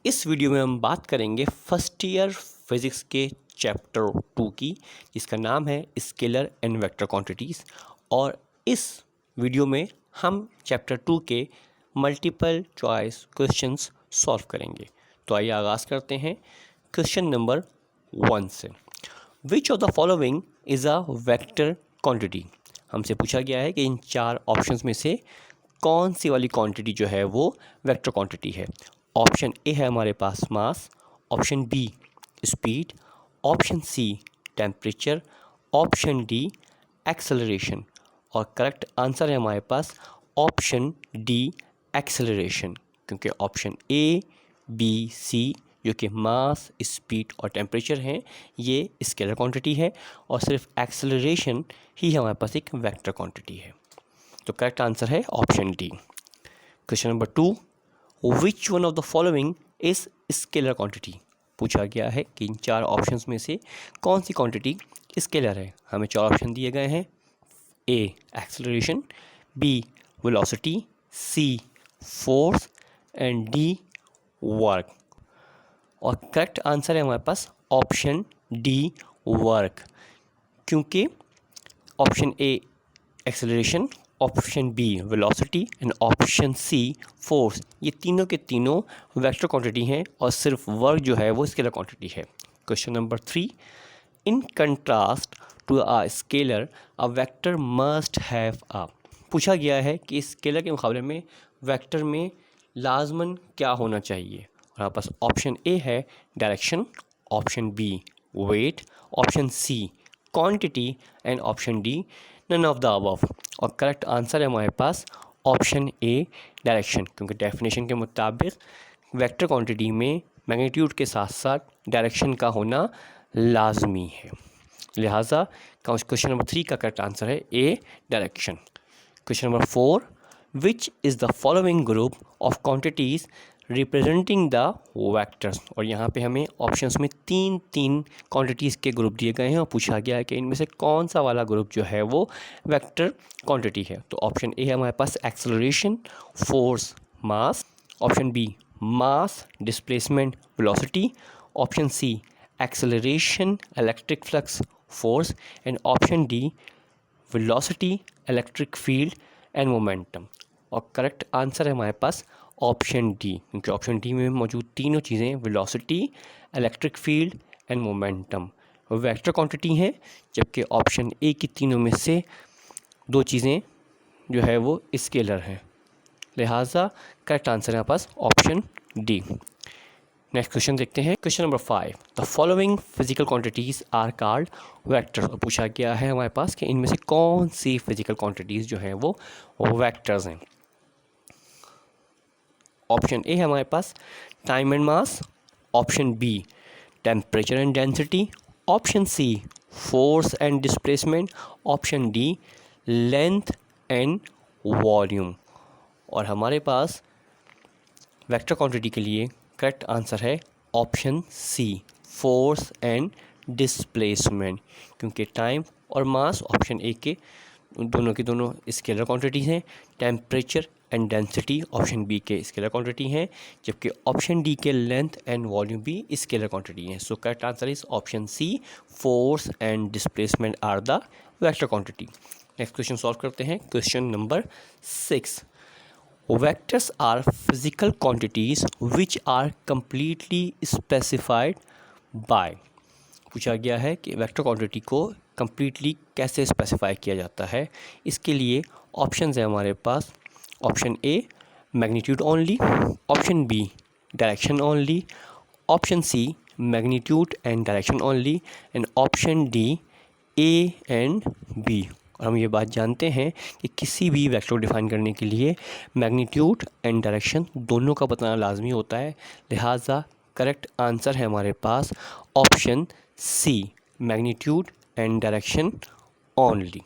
इस वीडियो में हम बात करेंगे फर्स्ट ईयर फिज़िक्स के चैप्टर 2 की, जिसका नाम है स्केलर एंड वेक्टर क्वांटिटीज़। और इस वीडियो में हम चैप्टर 2 के मल्टीपल चॉइस क्वेश्चंस सॉल्व करेंगे। तो आइए आगाज़ करते हैं क्वेश्चन नंबर 1 से। Which of the following is a vector quantity. हमसे पूछा गया है कि इन चार ऑप्शंस में से कौन सी वाली क्वांटिटी जो है वो वेक्टर क्वांटिटी है। ऑप्शन ए है हमारे पास mass, option B speed, option C temperature, option D acceleration. और करेक्ट आंसर है हमारे पास ऑप्शन डी एक्सेलरेशन, क्योंकि ऑप्शन ए बी सी जो कि मास, स्पीड और टेम्परेचर हैं ये स्केलर क्वांटिटी है, और सिर्फ एक्सेलरेशन ही हमारे पास एक वेक्टर क्वांटिटी है। तो करेक्ट आंसर है option D. Question number 2, which one of the following is scalar quantity. पूछा गया है कि इन चार ऑप्शंस में से कौन सी क्वांटिटी स्केलर है। हमें चार ऑप्शन दिए गए हैं, A acceleration, B velocity, C force and D work. और करेक्ट आंसर है हमारे पास ऑप्शन डी वर्क, क्योंकि option A acceleration, option B velocity and option C force, ये तीनों के तीनों वेक्टर क्वांटिटी हैं और सिर्फ वर्क जो है वो स्केलर क्वांटिटी है। Question number 3, in contrast to a scalar a vector must have a. पूछा गया है कि स्केलर के मुकाबले में वेक्टर में लाजमन क्या होना चाहिए। और हमारे पास ऑप्शन ए है direction, option B weight, option C quantity and option D none of the above. और करेक्ट आंसर है हमारे पास ऑप्शन ए डायरेक्शन, क्योंकि डेफिनेशन के मुताबिक वेक्टर क्वांटिटी में मैग्नीट्यूड के साथ साथ डायरेक्शन का होना लाजमी है। लिहाजा क्वेश्चन नंबर 3 का करेक्ट आंसर है A direction. Question number 4, which is the following group of quantities representing the vectors. और यहाँ पे हमें ऑप्शंस में तीन क्वांटिटीज़ के ग्रुप दिए गए हैं और पूछा गया है कि इनमें से कौन सा वाला ग्रुप जो है वो वेक्टर क्वांटिटी है। तो ऑप्शन ए है हमारे पास acceleration, force, mass, option B mass, displacement, velocity, option C acceleration, electric flux, force and option D velocity, electric field and momentum. और करेक्ट आंसर है हमारे पास ऑप्शन डी, क्योंकि ऑप्शन डी में मौजूद तीनों चीज़ें velocity, electric field and momentum vector quantity हैं, जबकि ऑप्शन ए की तीनों में से दो चीज़ें जो है वो स्केलर हैं। लिहाजा करेक्ट आंसर है हमारे पास ऑप्शन डी। नेक्स्ट क्वेश्चन देखते हैं। Question number 5, the following physical quantities are called vectors. और पूछा गया है हमारे पास कि इनमें से कौन सी फिजिकल क्वांटिटीज़ जो हैं वो वेक्टर्स हैं। ऑप्शन ए है हमारे पास time and mass, option B temperature and density, option C force and displacement, option D length and volume. और हमारे पास वेक्टर क्वांटिटी के लिए करेक्ट आंसर है option C force and displacement, क्योंकि टाइम और मास ऑप्शन ए के दोनों की दोनों स्केलर क्वांटिटीज़ हैं, temperature and density option B के स्केलर क्वांटिटी हैं, जबकि ऑप्शन डी के लेंथ एंड वॉल्यूम भी स्केलर क्वांटिटी हैं। So correct answer is option C force and displacement are the vector quantity. Next question solve करते हैं। Question number 6, vectors are physical quantities which are completely specified by. पूछा गया है कि vector quantity को completely कैसे specify किया जाता है। इसके लिए ऑप्शंस हैं हमारे पास, option A magnitude only, option B direction only, option C magnitude and direction only and option D A and B. और हम ये बात जानते हैं कि किसी भी वेक्टर को डिफाइन करने के लिए मैग्नीट्यूड एंड डायरेक्शन दोनों का बताना लाजमी होता है। लिहाजा करेक्ट आंसर है हमारे पास option C magnitude and direction only.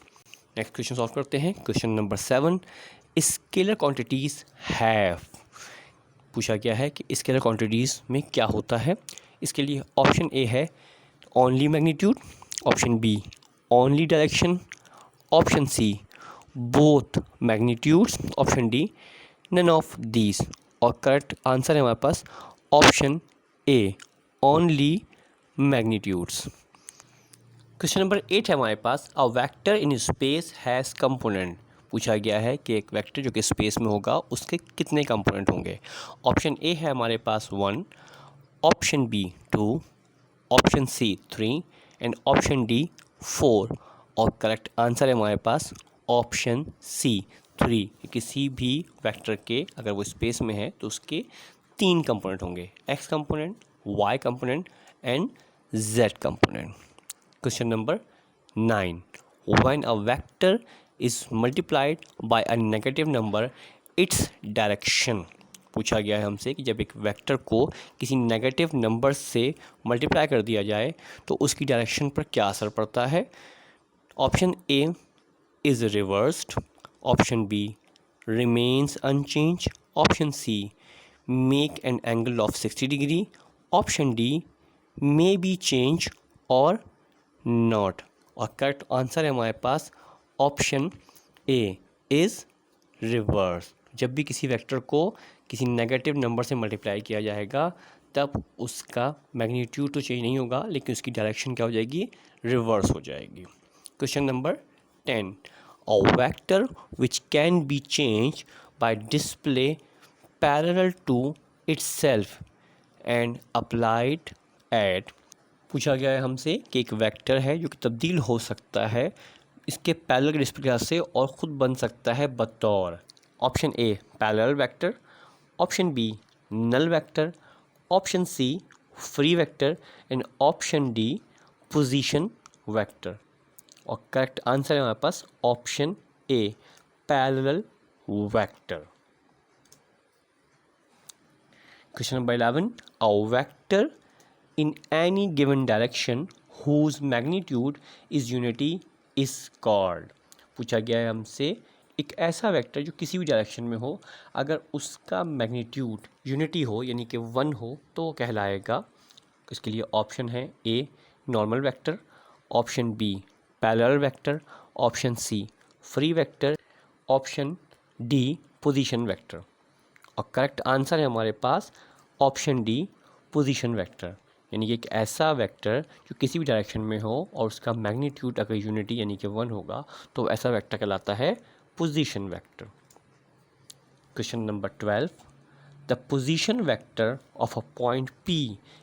Next question solve करते हैं। Question number 7, scalar quantities have. पूछा गया है कि स्केलर क्वांटिटीज़ में क्या होता है। इसके लिए ऑप्शन ए है only magnitude, option B only direction, option C both magnitudes, option D none of these. और करेक्ट आंसर है हमारे पास option A only magnitudes. Question number 8 है हमारे पास, a vector in space has component. पूछा गया है कि एक वेक्टर जो कि स्पेस में होगा उसके कितने कंपोनेंट होंगे। ऑप्शन ए है हमारे पास 1, option B 2, option C 3 and option D 4। और करेक्ट आंसर है हमारे पास ऑप्शन सी 3। किसी भी वेक्टर के अगर वो स्पेस में है तो उसके 3 कंपोनेंट होंगे, X component, Y component and Z component. Question number 9. When a vector is multiplied by a negative number, its direction। पूछा गया है हमसे कि जब एक वेक्टर को किसी नेगेटिव नंबर से मल्टीप्लाई कर दिया जाए तो उसकी डायरेक्शन पर क्या असर पड़ता है। Option A is reversed, option B remains unchange, option C make an angle of 60 degree, option D may be change और नॉट। और करेक्ट आंसर है हमारे पास ऑप्शन ए इज़ रिवर्स। जब भी किसी वेक्टर को किसी नेगेटिव नंबर से मल्टीप्लाई किया जाएगा तब उसका मैग्नीट्यूड तो चेंज नहीं होगा लेकिन उसकी डायरेक्शन क्या हो जाएगी, रिवर्स हो जाएगी। Question number 10, a vector which can be change by display parallel to itself and applied at. पूछा गया है हमसे कि एक वेक्टर है जो कि तब्दील हो सकता है इसके पैरेलल के डिस्प्ले से और ख़ुद बन सकता है बतौर। Option A parallel vector, option B null vector, option C free vector and option D position vector. और करेक्ट आंसर है हमारे पास option A parallel vector. Question number 11, a vector in any given direction whose magnitude is unity is called। पूछा गया है हमसे एक ऐसा वेक्टर जो किसी भी डायरेक्शन में हो अगर उसका मैग्नीट्यूड यूनिटी हो यानी कि 1 हो तो वो कहलाएगा। इसके लिए ऑप्शन है A normal vector, option B parallel vector, option C free vector, option D position vector. और करेक्ट आंसर है हमारे पास ऑप्शन डी पोजीशन वेक्टर। यानी कि एक ऐसा वेक्टर जो किसी भी डायरेक्शन में हो और उसका मैग्नीट्यूड अगर यूनिटी यानी कि 1 होगा तो ऐसा वेक्टर कहलाता है position vector. Question number 12, the position vector of a point P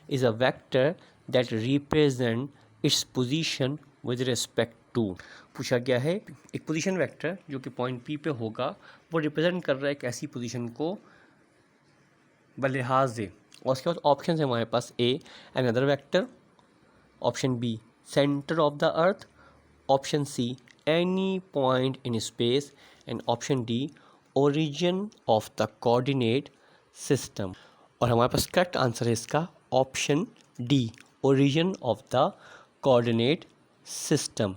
is a vector that represent its position with respect to. पूछा गया है एक पोजीशन वेक्टर जो कि पॉइंट P पे होगा वो रिप्रेजेंट कर रहा है एक ऐसी पोजीशन को बलिहाज और उसके बाद ऑप्शन है हमारे पास A another vector, option B centre of the earth, option C any point in space and option D origin of the coordinate system. और हमारे पास करेक्ट आंसर है इसका option D origin of the coordinate system.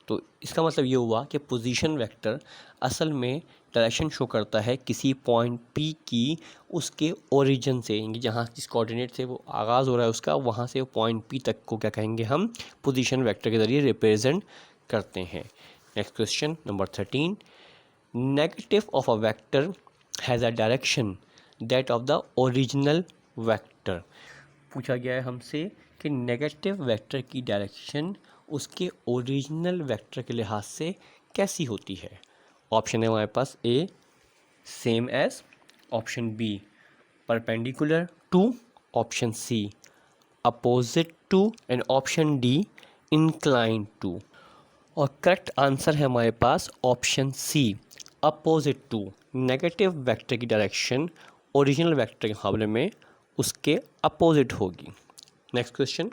तो इसका मतलब ये हुआ कि पोजीशन वेक्टर असल में डायरेक्शन शो करता है किसी पॉइंट P की उसके ओरिजिन से, यानी जहाँ जिस कोऑर्डिनेट से वो आगाज़ हो रहा है उसका वहाँ से पॉइंट P तक को क्या कहेंगे हम पोजीशन वेक्टर के ज़रिए रिप्रेजेंट करते हैं। Next question number 13, negative of a vector has a direction that of the original vector. पूछा गया है हमसे कि नेगेटिव वेक्टर की डायरेक्शन उसके ओरिजिनल वेक्टर के लिहाज से कैसी होती है। ऑप्शन है हमारे पास A same as, option B perpendicular to, option C opposite to and option D incline to. और करेक्ट आंसर है हमारे पास option C opposite to. Negative vector की डायरेक्शन ओरिजिनल वेक्टर के मुकाबले में उसके अपोजिट होगी। Next question,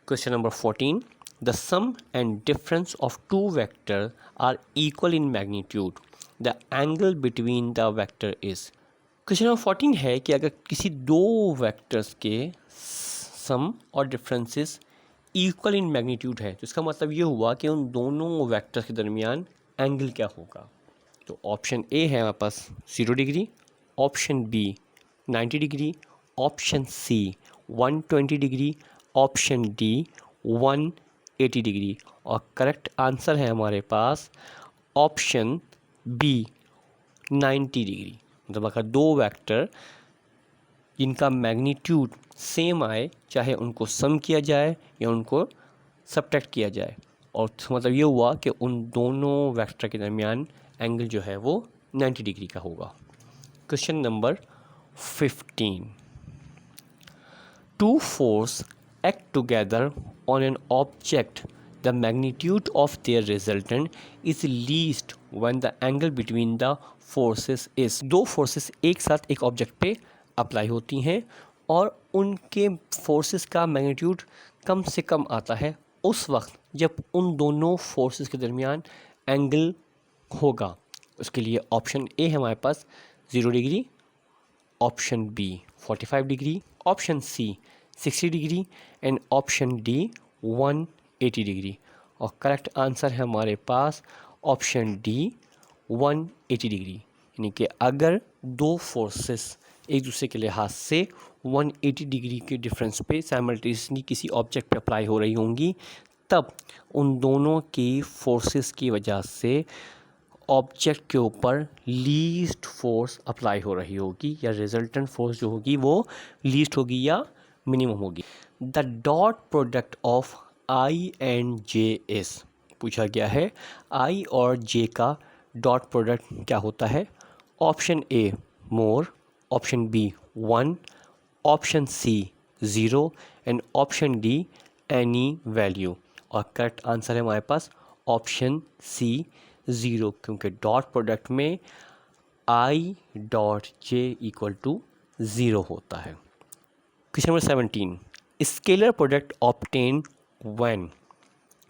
question number 14, the sum and difference of two vectors are equal in magnitude, the angle between the vector is। Question number 14 है कि अगर किसी दो वेक्टर्स के सम और डिफरेंसेस इक्वल इन मैग्नीट्यूड है तो इसका मतलब ये हुआ कि उन दोनों वेक्टर्स के दरमियान एंगल क्या होगा। तो ऑप्शन ए है हमारे पास 0 degree, option B 90 degree, option C 120 degree, option D 180 degree. और करेक्ट आंसर है हमारे पास ऑप्शन बी 90 डिग्री। मतलब अगर दो वेक्टर जिनका मैग्नीट्यूड सेम आए, चाहे उनको सम किया जाए या उनको सब्ट्रैक्ट किया जाए। और मतलब ये हुआ कि उन दोनों वेक्टर के दरमियान एंगल जो है वो 90 डिग्री का होगा। Question number 15। Two forces act together on an object. The magnitude of their resultant is least when the angle between the forces is। दो फोर्सेस एक साथ एक ऑब्जेक्ट पे अप्लाई होती हैं और उनके फोर्सेस का मैग्नीट्यूड कम से कम आता है उस वक्त जब उन दोनों फोर्सेस के दरमियान एंगल होगा। उसके लिए ऑप्शन ए है हमारे पास 0 degree, option B 45 degree, option C 60 degree and option D 180 degree. और करेक्ट आंसर है हमारे पास ऑप्शन डी 180 डिग्री। यानी कि अगर दो फोर्सेस एक दूसरे के लिहाज से 180 डिग्री के डिफरेंस पे साइमल्टेनियसली किसी ऑब्जेक्ट पे अप्लाई हो रही होंगी, तब उन दोनों की फोर्सेस की वजह से ऑब्जेक्ट के ऊपर लीस्ट फोर्स अप्लाई हो रही होगी, या रिजल्टेंट फोर्स जो होगी वो लीस्ट होगी या मिनिमम होगी। The dot product of I and J is, पूछा गया है आई और जे का डॉट प्रोडक्ट क्या होता है। Option A more, option B 1, option C 0 and option D any value. और करेक्ट आंसर है हमारे पास ऑप्शन सी 0, क्योंकि डॉट प्रोडक्ट में I dot J equal to 0 होता है। Question number 17। Scalar product obtain when,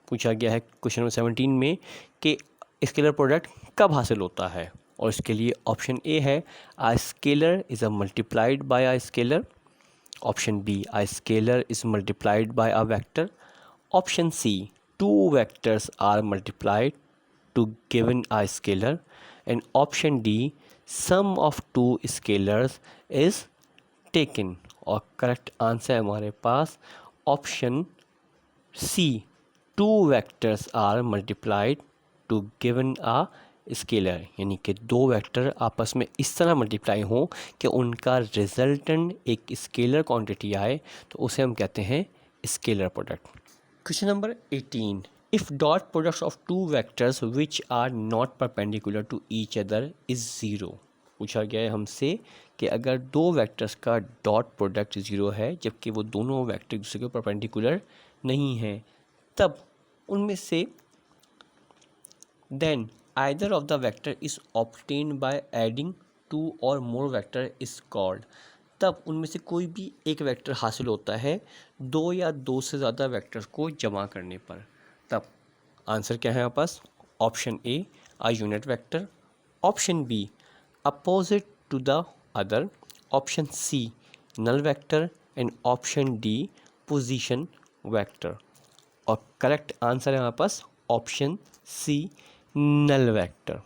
पूछा गया है क्वेश्चन नंबर 17 में कि स्केलर प्रोडक्ट कब हासिल होता है। और इसके लिए ऑप्शन ए है a scalar is a multiplied by a scalar, option B a scalar is multiplied by a vector, option C 2 vectors are multiplied to given a scalar, and option D sum of 2 scalars is taken। और correct answer है हमारे पास option C 2 vectors are multiplied to given a scalar. यानी कि दो vector आपस में इस तरह मल्टीप्लाई हों कि उनका रिजल्टेंट एक स्केलर क्वांटिटी आए, तो उसे हम कहते हैं scalar product. Question number 18। If dot product of two vectors which are not perpendicular to each other is 0, पूछा गया है हमसे कि अगर दो वेक्टर्स का डॉट प्रोडक्ट 0 है जबकि वो दोनों वेक्टर दूसरे के परपेंडिकुलर नहीं हैं, तब उनमें से then either of the vector is obtained by adding 2 or more vector is called। तब उनमें से कोई भी एक वेक्टर हासिल होता है दो या दो से ज़्यादा वेक्टर्स को जमा करने पर। तब आंसर क्या है हमारे पास, option A a unit vector, option B opposite to the other, option C null vector and option D position vector. और करेक्ट आंसर है हमारे पास option C null vector.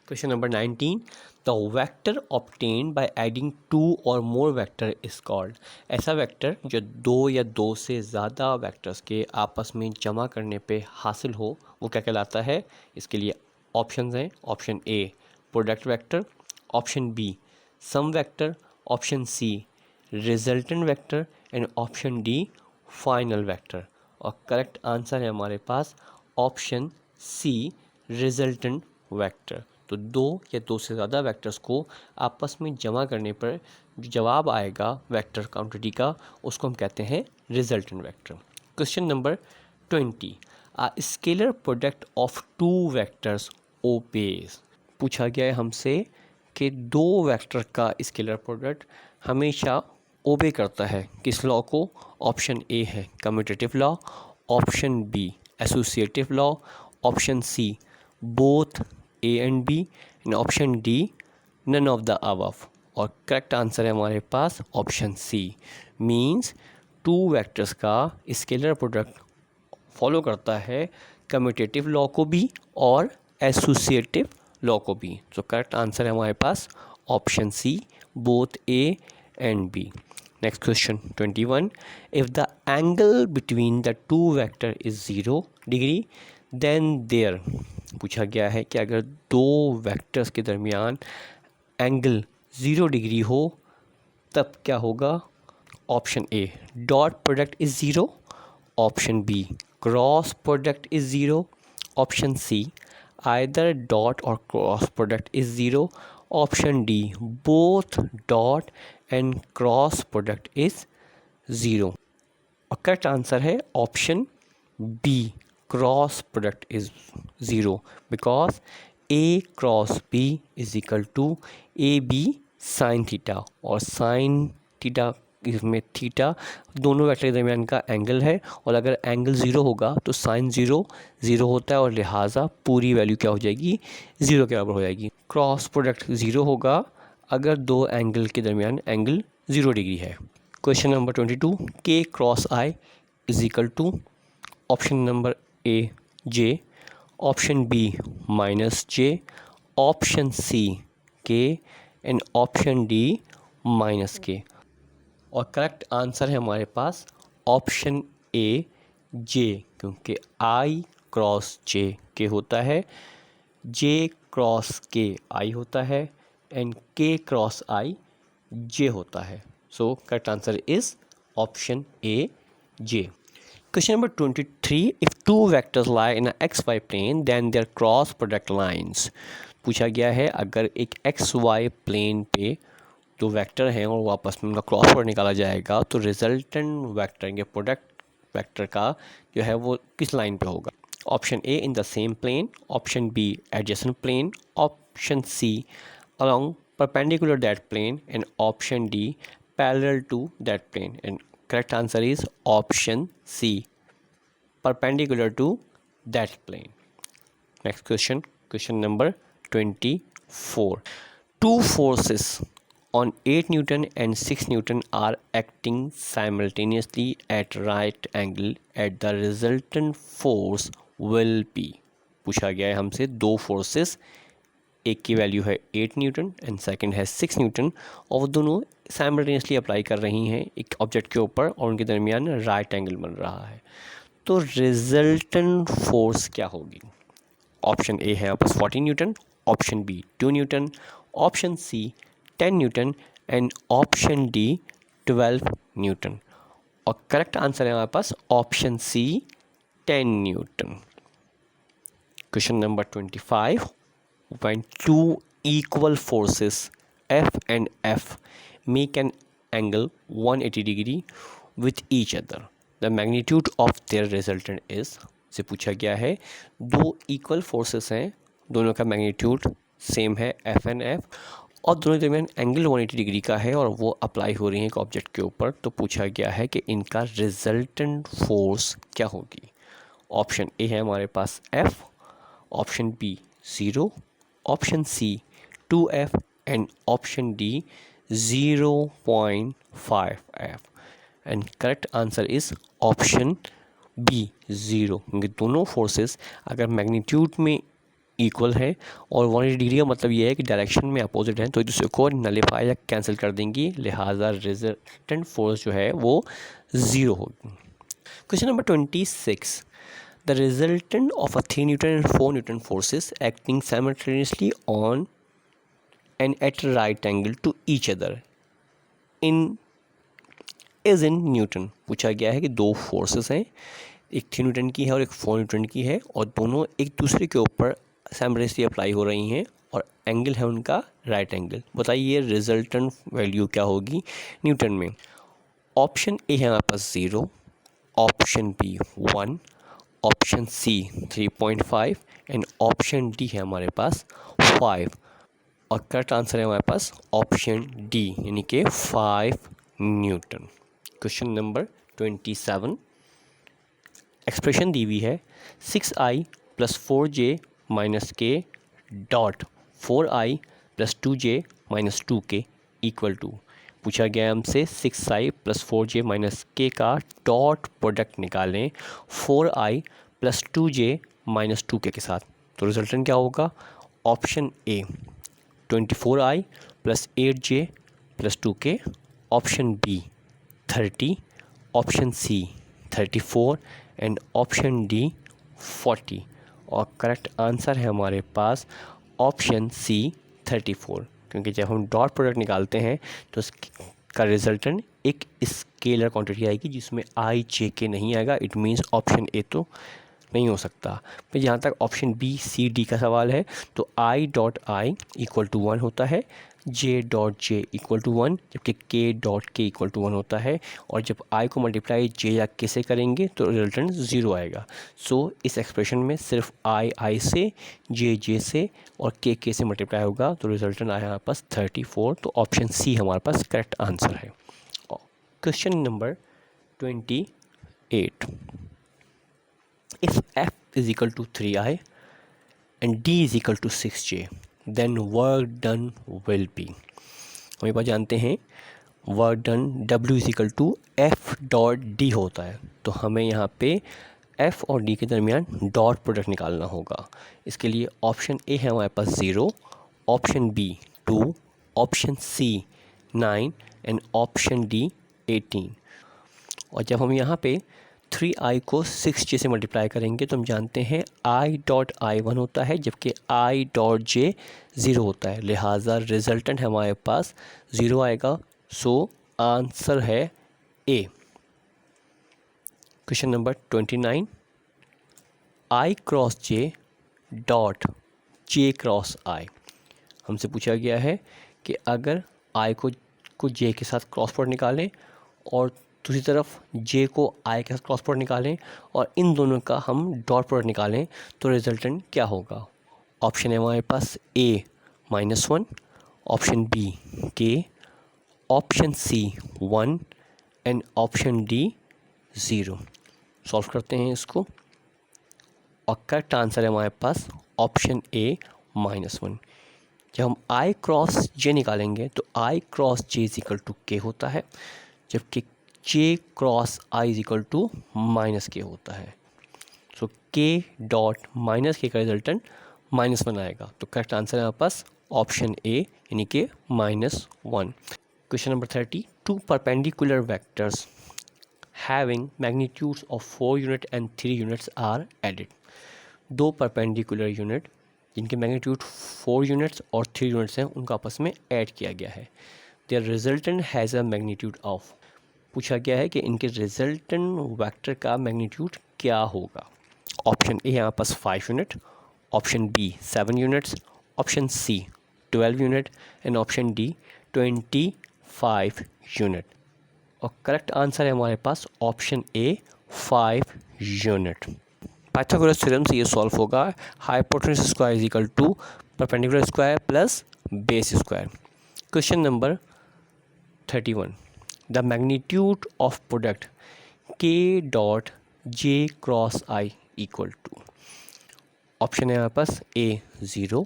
Question number 19। The vector obtained by adding 2 or more vector is called. ऐसा vector जो दो या दो से ज़्यादा वेक्टर्स के आपस में जमा करने पे हासिल हो, वो क्या कहलाता है। इसके लिए ऑप्शंस हैं, option A product vector, option B sum vector, option C resultant vector and option D final vector. और करेक्ट आंसर है हमारे पास ऑप्शन सी रिजल्टेंट वेक्टर। तो दो या दो से ज़्यादा वेक्टर्स को आपस में जमा करने पर जो जवाब आएगा वेक्टर क्वांटिटी का, उसको हम कहते हैं resultant vector. Question number 20। A scalar product of two vectors obeys, पूछा गया है हमसे कि दो वेक्टर का स्केलर प्रोडक्ट हमेशा ओबे करता है किस लॉ को। ऑप्शन ए है commutative law, option B associative law, option C both A and B and option D none of the above. और करेक्ट आंसर है हमारे पास option C, means two vectors का स्केलर प्रोडक्ट फॉलो करता है commutative law को भी और एसोसिएटिव लॉ को भी। तो करेक्ट आंसर है हमारे पास option C both A and B. Next question 21। If the angle between the two vector is 0 degree then there, पूछा गया है कि अगर दो वेक्टर्स के दरमियान एंगल 0 डिग्री हो तब क्या होगा? Option A dot product is zero, option B cross product is zero, option C either dot और cross product is zero, option D both dot and cross product is zero. और correct answer है option B, cross product is zero, because A cross B is equal to A B sine theta, और sine theta इसमें theta दोनों vector के दरमियान का angle है, और अगर एंगल ज़ीरो होगा तो साइन ज़ीरो ज़ीरो होता है, और लिहाजा पूरी वैल्यू क्या हो जाएगी? ज़ीरो के बराबर हो जाएगी। क्रॉस प्रोडक्ट ज़ीरो होगा अगर दो एंगल के दरमियान एंगल 0 डिग्री है। Question number 22, K cross I is equal to option number A J, option B minus J, option C K and option D minus के। और करेक्ट आंसर है हमारे पास ऑप्शन ए जे, क्योंकि आई क्रॉस जे के होता है, जे क्रॉस के आई होता है, एंड के क्रॉस आई जे होता है। सो correct answer is option A J. Question number 23, if two vectors lie in a xy plane then their cross product lines। पूछा गया है अगर एक xy प्लेन पे दो वेक्टर हैं और वो आपस में उनका क्रॉस प्रोडक्ट निकाला जाएगा तो रिजल्टेंट वेक्टर के प्रोडक्ट वेक्टर का जो है वो किस लाइन पे होगा? Option A in the same plane, option B adjacent plane, option C along perpendicular that plane, and option D parallel to that plane, and correct answer is option C, perpendicular to that plane. Next question, question number 24. Two forces on 8 Newton and 6 Newton are acting simultaneously at right angle at the resultant force will be। पूछा गया है हमसे दो forces, एक की value है 8 Newton and second है 6 Newton, और वो दोनों साइमल्टेनियसली अप्लाई कर रही हैं एक ऑब्जेक्ट के ऊपर और उनके दरमियान राइट एंगल बन रहा है। तो रिजल्टेंट फोर्स क्या होगी? ऑप्शन ए है आपस 14 newton, option B 2 newton, option C 10 newton, and option D 12 newton. और करेक्ट आंसर है हमारे पास option C 10 newton. Question number 25, when two equal forces F and F make an angle 180 degree with each other, the magnitude of their resultant is। से पूछा गया है दो equal forces हैं, दोनों का मैग्नीट्यूड सेम है F एंड F, और दोनों के दरमियान एंगल 180 डिग्री का है और वो अप्लाई हो रही है एक ऑब्जेक्ट के ऊपर। तो पूछा गया है कि इनका रिजल्टेंट फोर्स क्या होगी? ऑप्शन ए है हमारे पास F, option B 0, option C 2F, and option D 0.5F, and correct answer is option B 0, क्योंकि दोनों फोर्सेस अगर मैग्नीट्यूड में इक्वल है और 180 डिग्री का मतलब ये है कि डायरेक्शन में अपोजिट है तो एक दूसरे को नलीफाई या कैंसिल कर देंगी, लिहाजा रिजल्टेंट फोर्स जो है वो 0 होगी। Question number 26, the resultant of a 3 Newton and 4 Newton forces acting simultaneously on and at right angle to each other is in Newton। पूछा गया है कि दो फोर्सेस हैं, एक 3 न्यूटन की है और एक 4 न्यूटन की है, और दोनों एक दूसरे के ऊपर साइमल्टेनियसली अप्लाई हो रही हैं और एंगल है उनका राइट एंगल। बताइए रिजल्टेंट वैल्यू क्या होगी न्यूटन में? ऑप्शन ए है हमारे पास 0, option B 1, option C 3.5, and option D है हमारे पास 5, और करेक्ट आंसर है हमारे पास ऑप्शन डी यानी कि 5 न्यूटन। क्वेश्चन नंबर 27, एक्सप्रेशन दी हुई है 6i + 4j - k dot 4i + 2j - 2k equal to. पूछा गया हमसे 6i + 4j - k का डॉट प्रोडक्ट निकालें 4i + 2j - 2k के साथ। तो रिजल्टेंट क्या होगा? Option A 24i + 8j + 2k, option B 30, option C 34, and option D 40, और करेक्ट आंसर है हमारे पास ऑप्शन सी 34, क्योंकि जब हम डॉट प्रोडक्ट निकालते हैं तो का रिजल्टेंट एक स्केलर क्वांटिटी आएगी जिसमें आई जे के नहीं आएगा। इट मीन्स ऑप्शन ए तो नहीं हो सकता। फिर जहाँ तक ऑप्शन बी सी डी का सवाल है तो I dot I equal to 1 होता है, J dot J equal to 1, जबकि के डॉट के इक्वल टू 1 होता है। और जब आई को मल्टीप्लाई जे या के से करेंगे तो रिजल्टेंट 0 आएगा। सो इस एक्सप्रेशन में सिर्फ आई से, जे से और के से मल्टीप्लाई होगा तो रिजल्टेंट आया हमारे पास 34। तो ऑप्शन सी हमारे पास करेक्ट आंसर है। Question number 28, if f is equal to 3i and d is equal to 6j then work done will be। हम ये बात जानते हैं work done w is equal to F dot D होता है, तो हमें यहाँ पे f और d के दरमियान डॉट प्रोडक्ट निकालना होगा। इसके लिए ऑप्शन ए है हमारे पास 0, option B 2, option C 9 and option D 18। और जब हम यहाँ पे 3i को 6j से मल्टीप्लाई करेंगे तो हम जानते हैं i डॉट आई 1 होता है जबकि i डॉट जे 0 होता है, लिहाजा रिजल्टेंट हमारे पास 0 आएगा। सो आंसर है A. Question number 29, i cross J dot J cross I. हमसे पूछा गया है कि अगर i को j के साथ क्रॉस प्रोडक्ट निकालें और दूसरी तरफ j को i के साथ क्रॉस प्रोडक्ट निकालें और इन दोनों का हम डॉट प्रोडक्ट निकालें तो रिजल्टेंट क्या होगा। ऑप्शन है हमारे पास a -1, option B k, option C 1 and option D 0। Solve करते हैं इसको और करेक्ट आंसर है हमारे पास ऑप्शन ए -1। जब हम i क्रॉस j निकालेंगे तो i cross j is equal to K होता है जबकि j cross i is equal to minus K होता है। सो k डॉट माइनस के का रिजल्टेंट -1 आएगा। तो करेक्ट आंसर है हमारे पास ऑप्शन ए यानी कि -1। Question number 30, two perpendicular vectors having magnitudes of 4 unit and 3 units are added. दो परपेंडिकुलर यूनिट जिनके मैग्नीट्यूड 4 यूनिट्स और 3 यूनिट्स हैं उनको आपस में ऐड किया गया है। Their resultant has a magnitude of. पूछा गया है कि इनके रिजल्टेंट वेक्टर का मैग्नीट्यूड क्या होगा। ऑप्शन ए यहाँ पास 5 unit, option B 7 units, option C 12 unit and option D 25 unit. और करेक्ट आंसर है हमारे पास option A 5 unit. Pythagoras theorem से ये सॉल्व होगा। Hypotenuse square is equal to perpendicular square plus base square. Question number 31, the magnitude of product k dot j cross i equal to. Option है हमारे पास A 0,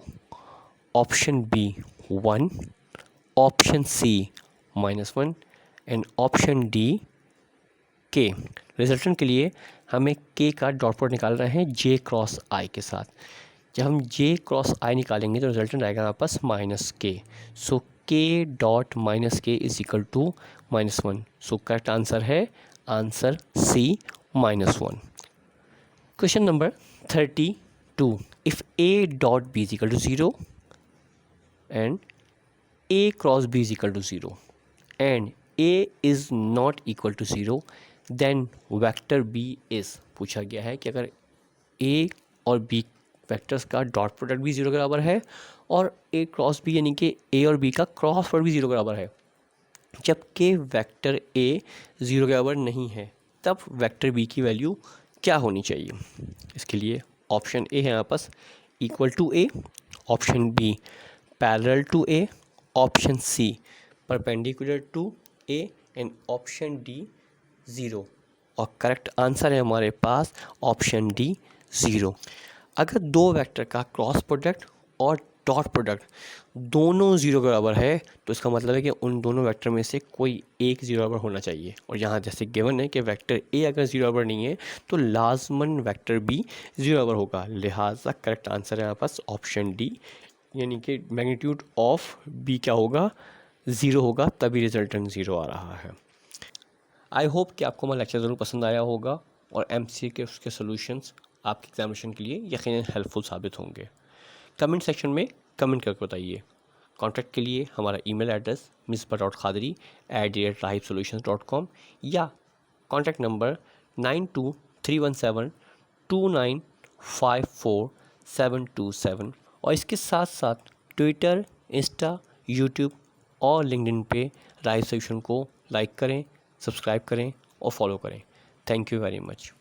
option B 1, option C -1 and option D के। Resultant के लिए हमें के का dot product निकालना है जे क्रॉस आई के साथ। जब हम जे क्रॉस आई निकालेंगे तो रिजल्टेंट आएगा हमारे पास -k। So K dot -k is equal to -1। So correct answer है answer C -1। Question number 32, if A dot B is equal to 0 and A cross B is equal to 0 and A is not equal to 0 then vector B is. पूछा गया है कि अगर A और B vectors का dot product भी 0 के बराबर है और ए क्रॉस बी यानी कि ए और बी का क्रॉस प्रोडक्ट भी 0 के बराबर है, जबकि वेक्टर ए 0 के बराबर नहीं है, तब वेक्टर बी की वैल्यू क्या होनी चाहिए। इसके लिए ऑप्शन ए है यहाँ पास equal to A, option B parallel to A, option C perpendicular to A and option D 0। और करेक्ट आंसर है हमारे पास ऑप्शन डी 0। अगर दो वेक्टर का क्रॉस प्रोडक्ट और डॉट प्रोडक्ट दोनों 0 के बराबर है तो इसका मतलब है कि उन दोनों वेक्टर में से कोई एक 0 बराबर होना चाहिए। और यहाँ जैसे गिवन है कि वेक्टर ए अगर 0 बराबर नहीं है तो लाजमन वेक्टर बी 0 बराबर होगा, लिहाजा करेक्ट आंसर है यहाँ पास ऑप्शन डी यानी कि मैग्नीट्यूड ऑफ बी क्या होगा 0 होगा, तभी रिजल्टेंट 0 आ रहा है। आई होप कि आपको हमारा लेक्चर ज़रूर पसंद आया होगा और एमसीक्यू के उसके सॉल्यूशंस आपके एग्जामिनेशन के लिए यकीनन हेल्पफुल साबित होंगे। कमेंट सेक्शन में कमेंट करके बताइए। कॉन्टैक्ट के लिए हमारा ईमेल एड्रेस misbah.khadri@rahibsolutions.com या कॉन्टैक्ट नंबर 923172954727 और इसके साथ साथ ट्विटर, इंस्टा, यूट्यूब और लिंक्डइन पे राहिब सॉल्यूशन को लाइक करें, सब्सक्राइब करें और फॉलो करें। Thank you very much.